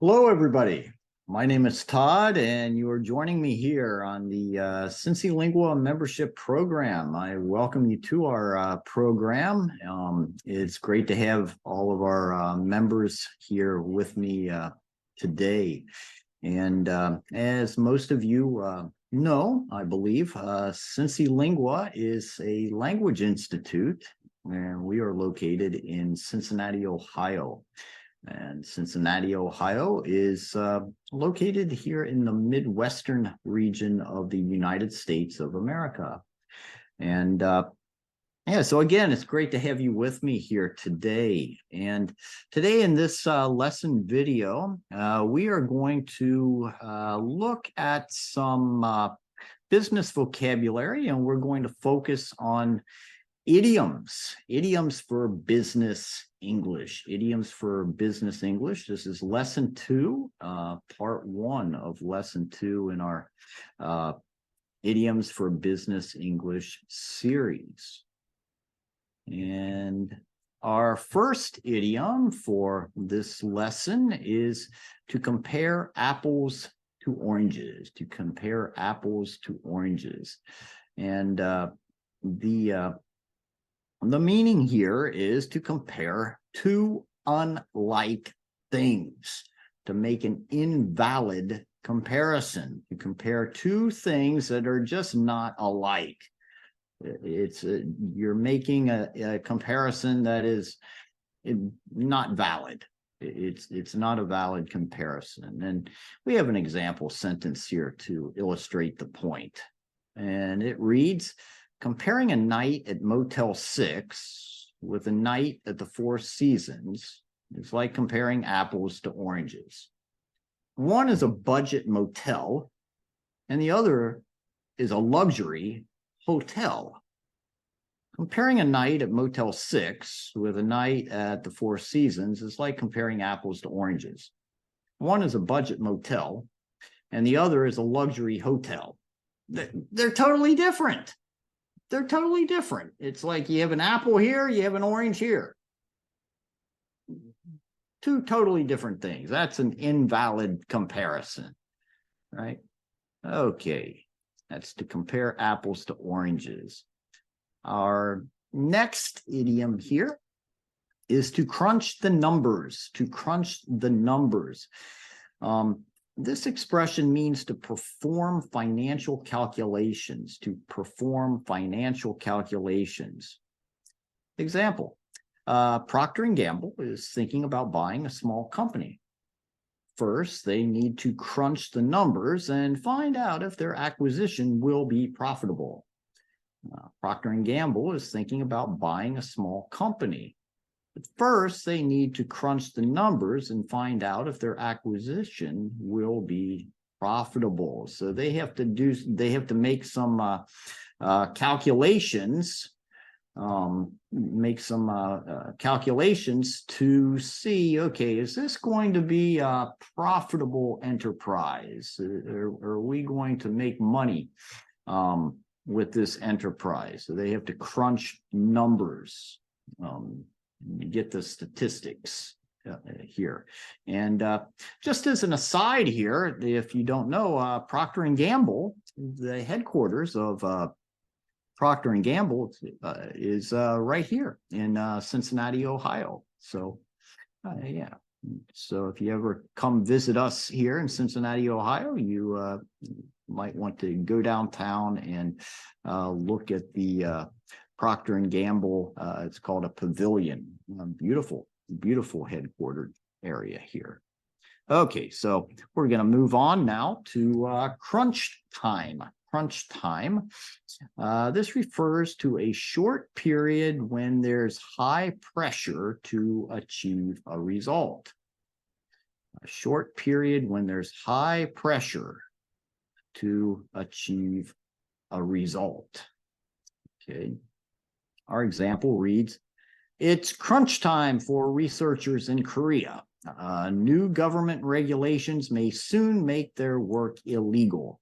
Hello, everybody. My name is Todd, and you are joining me here on the CINCILINGUA membership program. I welcome you to our program. It's great to have all of our members here with me today. And as most of you know, I believe, CINCILINGUA is a language institute, and we are located in Cincinnati, Ohio. And Cincinnati, Ohio is located here in the Midwestern region of the United States of America. And yeah, so again, it's great to have you with me here today. And today in this lesson video, we are going to look at some business vocabulary, and we're going to focus on idioms for business English. Idioms for business English. This is lesson 2, part 1 of lesson 2 in our idioms for business English series. And our first idiom for this lesson is to compare apples to oranges. To compare apples to oranges. And the meaning here is to compare two unlike things, to make an invalid comparison. You compare two things that are just not alike. You're making a comparison that is not valid. It's not a valid comparison. And we have an example sentence here to illustrate the point. And it reads, comparing a night at Motel 6 with a night at the Four Seasons is like comparing apples to oranges. One is a budget motel, and the other is a luxury hotel. Comparing a night at Motel 6 with a night at the Four Seasons is like comparing apples to oranges. One is a budget motel, and the other is a luxury hotel. They're totally different. They're totally different. It's like you have an apple here, you have an orange here. Two totally different things. That's an invalid comparison, right? Okay, that's to compare apples to oranges. Our next idiom here is to crunch the numbers, to crunch the numbers. This expression means to perform financial calculations, to perform financial calculations. Example, Procter & Gamble is thinking about buying a small company. First, they need to crunch the numbers and find out if their acquisition will be profitable. Procter & Gamble is thinking about buying a small company. But first, they need to crunch the numbers and find out if their acquisition will be profitable. So they have to make some calculations, calculations to see, okay, is this going to be a profitable enterprise? Are we going to make money with this enterprise? So they have to crunch numbers. Get the statistics here. And just as an aside here, if you don't know, Procter & Gamble, the headquarters of Procter & Gamble is right here in Cincinnati, Ohio. So yeah. So if you ever come visit us here in Cincinnati, Ohio, you might want to go downtown and look at the Procter & Gamble. It's called a pavilion. Beautiful headquartered area here. Okay, so we're going to move on now to crunch time. Crunch time. This refers to a short period when there's high pressure to achieve a result. A short period when there's high pressure to achieve a result. Okay. Our example reads, it's crunch time for researchers in Korea. New government regulations may soon make their work illegal.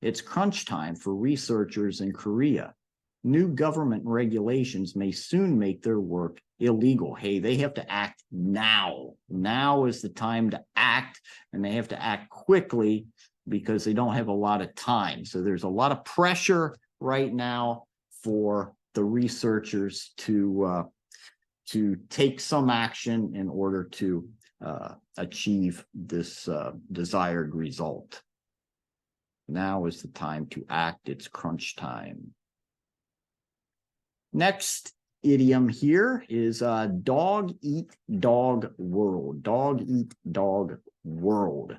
It's crunch time for researchers in Korea. New government regulations may soon make their work illegal. Hey, they have to act now. Now is the time to act, and they have to act quickly because they don't have a lot of time. So there's a lot of pressure right now for the researchers to take some action in order to achieve this desired result. Now is the time to act. It's crunch time. Next idiom here is dog eat dog world. Dog eat dog world.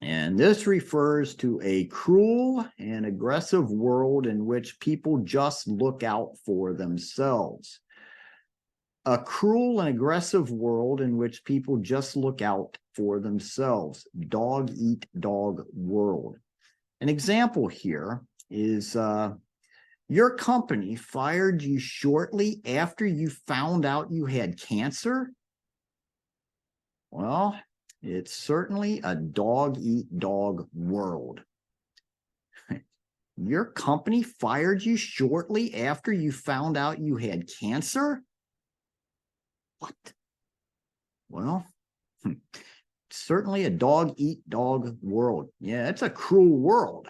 And this refers to a cruel and aggressive world in which people just look out for themselves. A cruel and aggressive world in which people just look out for themselves. Dog eat dog world. An example here is your company fired you shortly after you found out you had cancer. Well, it's certainly a dog eat dog world. Your company fired you shortly after you found out you had cancer? What? Well, certainly a dog eat dog world. Yeah, it's a cruel world.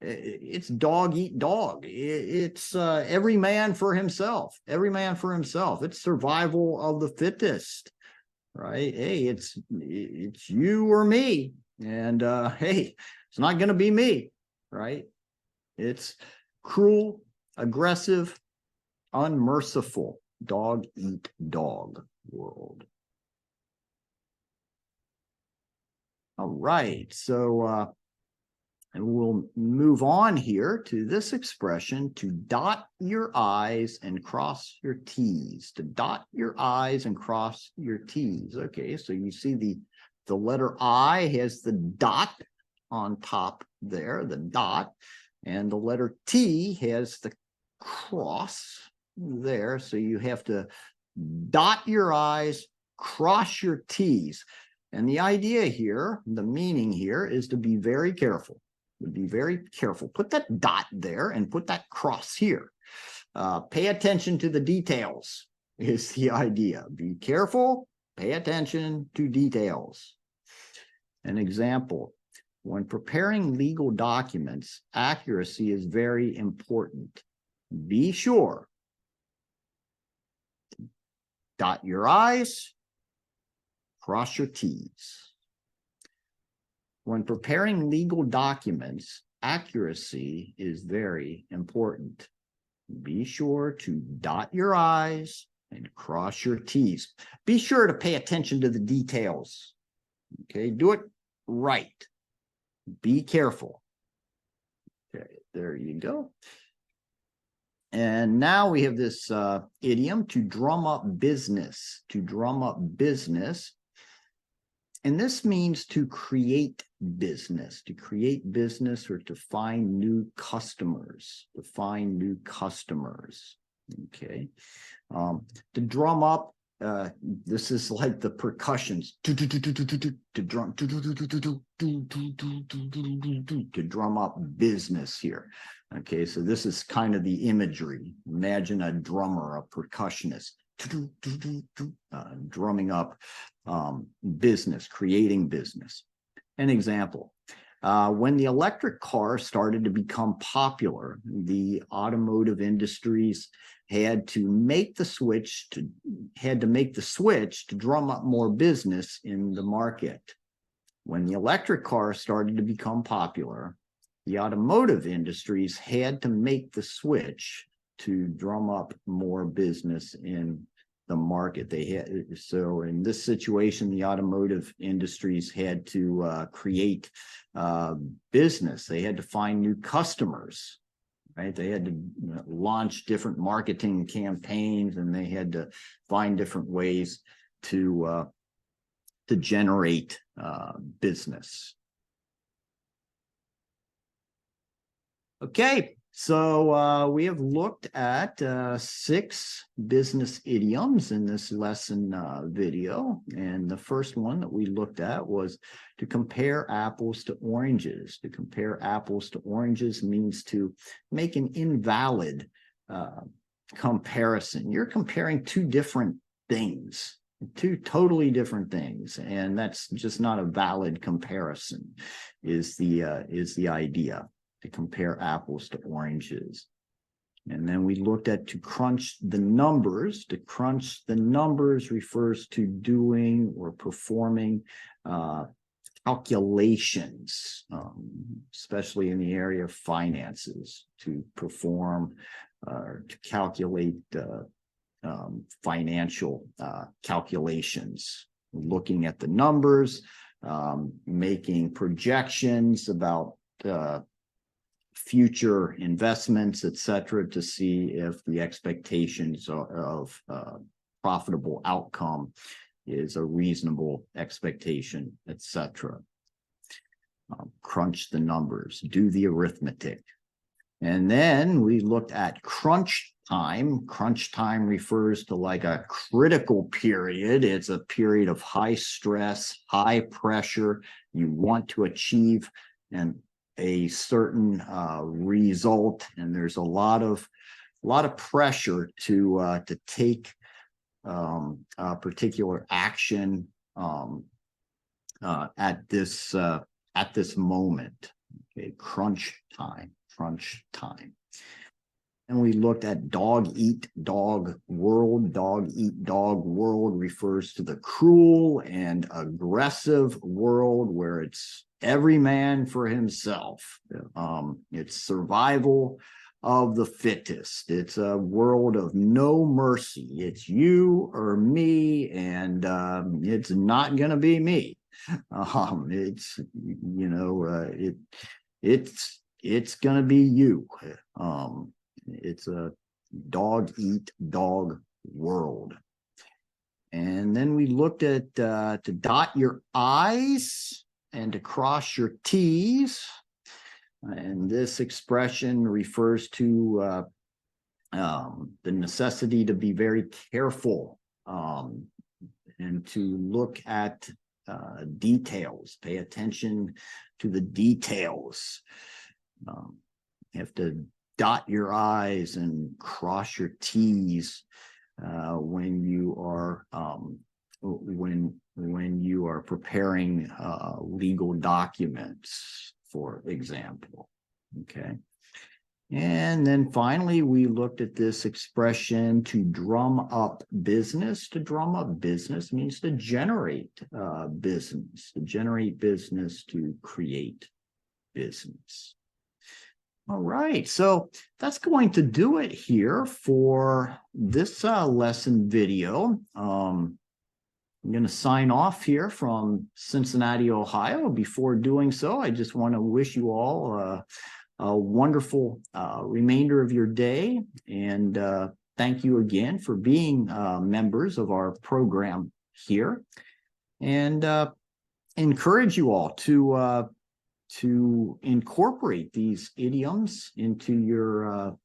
It's dog eat dog. It's every man for himself. Every man for himself. It's survival of the fittest, right? Hey, it's you or me, and hey, it's not going to be me, right? It's cruel, aggressive, unmerciful. Dog eat dog world. All right, so we'll move on here to this expression, to dot your I's and cross your T's. To dot your I's and cross your T's. Okay, so you see the letter I has the dot on top there, the dot, and the letter T has the cross there. So you have to dot your I's, cross your T's. And the idea here, the meaning here, is to be very careful. Be very careful. Put that dot there and put that cross here. Pay attention to the details is the idea. Be careful. Pay attention to details. An example, when preparing legal documents, accuracy is very important. Be sure. Dot your I's, cross your T's. When preparing legal documents, accuracy is very important. Be sure to dot your I's and cross your T's. Be sure to pay attention to the details. Okay, do it right. Be careful. Okay, there you go. And now we have this idiom, to drum up business. To drum up business. And this means to create business, or to find new customers, Okay. To drum up, this is like the percussions. To drum up business here. Okay, so this is kind of the imagery. Imagine a drummer, a percussionist, drumming up business, creating business. An example, when the electric car started to become popular, the automotive industries had to make the switch to drum up more business in the market. When the electric car started to become popular, the automotive industries had to make the switch to drum up more business in the market. So in this situation, the automotive industries had to create business. They had to find new customers, right? They had to launch different marketing campaigns, and they had to find different ways to generate business. Okay, so we have looked at 6 business idioms in this lesson video. And the first one that we looked at was to compare apples to oranges. To compare apples to oranges means to make an invalid comparison. You're comparing two different things, two totally different things, and that's just not a valid comparison. Is the idea to compare apples to oranges? And then we looked at to crunch the numbers. To crunch the numbers refers to doing or performing calculations, especially in the area of finances, to perform or to calculate financial calculations, looking at the numbers, making projections about future investments, etc., to see if the expectations of profitable outcome is a reasonable expectation, etc. Crunch the numbers, do the arithmetic. And then we looked at crunch time. Crunch time refers to like a critical period. It's a period of high stress, high pressure. You want to achieve a certain result, and there's a lot of pressure to take a particular action at this moment. Okay, crunch time. And we looked at dog eat dog world. Dog eat dog world refers to the cruel and aggressive world where it's every man for himself. It's survival of the fittest. It's a world of no mercy. It's you or me, and it's not going to be me. It's going to be you. It's a dog eat dog world. And then we looked at to dot your I's and to cross your T's. And this expression refers to the necessity to be very careful and to look at details, pay attention to the details. You have to dot your I's and cross your T's when you are when you are preparing legal documents, for example. Okay. And then finally, we looked at this expression to drum up business. To drum up business means to generate business, to create business. All right, so that's going to do it here for this lesson video. I'm going to sign off here from Cincinnati, Ohio. Before doing so, I just want to wish you all a wonderful remainder of your day, and thank you again for being members of our program here, and encourage you all to incorporate these idioms into your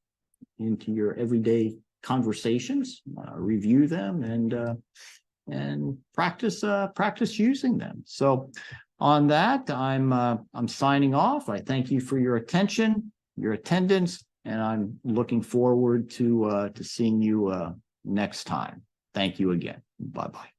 everyday conversations, review them, and practice using them. So on that, I'm signing off. I thank you for your attention, your attendance, and I'm looking forward to seeing you next time. Thank you again. Bye-bye.